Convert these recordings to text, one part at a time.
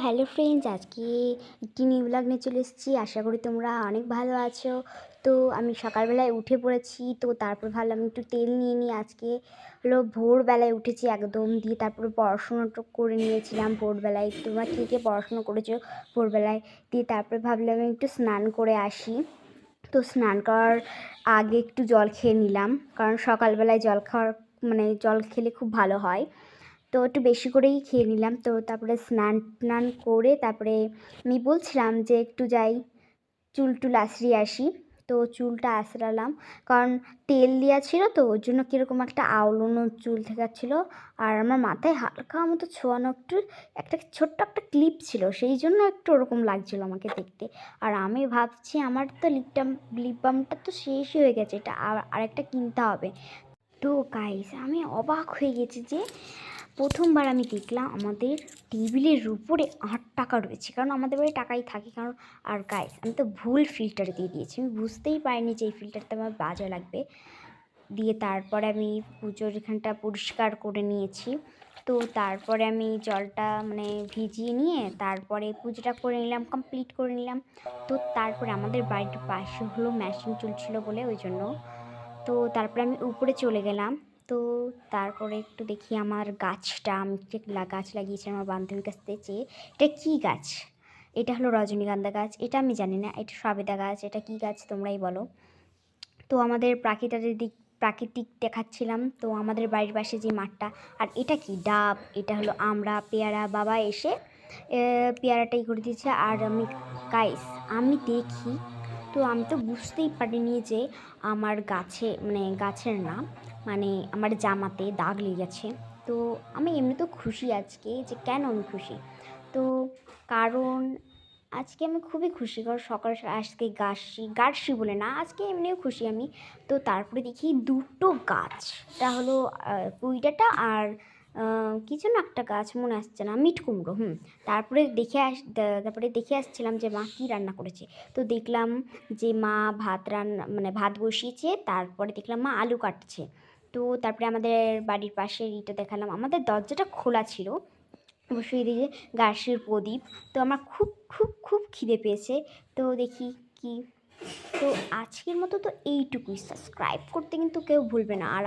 Hello friends, আজকে একটি new blog নিয়ে চলে এসেছি। আশা করি তোমরা অনেক ভালো আছো। তো আমি সকালবেলায় উঠে পড়েছি, তো তারপর ভাবলাম একটু তেল নিয়ে নিই। আজকে হলো ভোরবেলায় উঠেছি একদম, দিয়ে তারপরে পড়াশোনাটা করে নিয়েছিলাম ভোরবেলায়। তোমরা কে কে পড়াশোনা করেছো ভোরবেলায়? দিয়ে তারপরে ভাবলাম একটু স্নান করে আসি। তো স্নান করার আগে একটু জল খেয়ে নিলাম, কারণ সকালবেলায় জল খেলে খুব ভালো হয়। তো একটু বেশি করেই খেয়ে নিলাম। তো তারপরে স্নান টান করে তারপরে আমি বলছিলাম যে একটু যাই চুল টুল আঁচড়িয়ে আসি। তো চুলটা আঁচড়ালাম, কারণ তেল দেওয়া ছিল, তো ওর জন্য কীরকম একটা আওলানো চুল ঠেকাচ্ছিলো। আর আমার মাথায় হালকা মতো ছোঁয়ানো একটা ছোট্ট একটা ক্লিপ ছিল, সেই জন্য একটু ওরকম লাগছিলো আমাকে দেখতে। আর আমি ভাবছি আমার তো লিপ বামটা তো শেষই হয়ে গেছে, এটা আরেকটা কিনতে হবে। তো গাইস, আমি অবাক হয়ে গেছি যে প্রথমবার আমি দেখলাম আমাদের টেবিলের উপরে 8 টাকা রয়েছে, কারণ আমাদের বাড়ি টাকাই থাকে। কারণ আর গাইস, আমি তো ভুল ফিল্টার দিয়ে দিয়েছি, আমি বুঝতেই পারিনি যে এই ফিল্টারটা আমার বাজে লাগবে। দিয়ে তারপরে আমি পুজোর এখানটা পরিষ্কার করে নিয়েছি। তো তারপরে আমি জলটা ভিজিয়ে নিয়ে তারপরে পুজোটা করে নিলাম, কমপ্লিট করে নিলাম। তো তারপরে আমাদের বাড়ির পাশে হলো ম্যাশিং চলছিল বলে ওই জন্য। তো তারপরে আমি উপরে চলে গেলাম। তো তারপরে একটু দেখি আমার গাছটা, আমি যে গাছ লাগিয়েছি আমার বান্ধবীর কাছ থেকে চেয়ে, এটা কী গাছ? এটা হলো রজনীগন্ধা গাছ। এটা আমি জানি না, এটা সবেদা গাছ। এটা কী গাছ তোমরাই বলো। তো আমাদের প্রাকৃতিক দেখাচ্ছিলাম। তো আমাদের বাড়ির পাশে যে মাঠটা, আর এটা কি ডাব, এটা হলো আমড়া, পেয়ারা। বাবা এসে পেয়ারাটাই করে দিয়েছে। আর আমি দেখি, তো আমি তো বুঝতেই পারিনি যে আমার গাছের না, আমার জামাতে দাগ লেগে গেছে। তো আমি এমনিতেও খুশি আজকে, যে কেন আমি খুশি, তো কারণ আজকে আমি খুবই খুশি, কারণ আজকে গার্সি বলে না, আজকে এমনিও খুশি আমি। তো তারপরে দেখি দুটো গাছ, এটা হলো পুঁইডাঁটা আর কিছু না একটা গাছ মনে আসছে না, মিট কুমড়ো। তারপরে দেখে আসছিলাম যে মা কী রান্না করেছে। তো দেখলাম যে মা ভাত বসিয়েছে, তারপরে দেখলাম মা আলু কাটছে। তো তারপরে আমাদের বাড়ির পাশের ইটা দেখালাম, আমাদের দরজাটা খোলা ছিল, অবশ্যই এদিকে গাছের প্রদীপ। তো আমার খুব খুব খুব খিদে পেয়েছে, তো দেখি কি। তো আজকের মতো তো এইটুকুই। সাবস্ক্রাইব করতে কিন্তু কেউ ভুলবে না। আর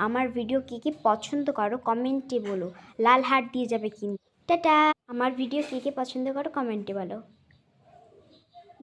আমার ভিডিও কে কে পছন্দ করো কমেন্টে বলো, লাল হার্ট দিয়ে যাবে কিন্তু। টাটা। আমার ভিডিও কে কে পছন্দ করো কমেন্টে বলো।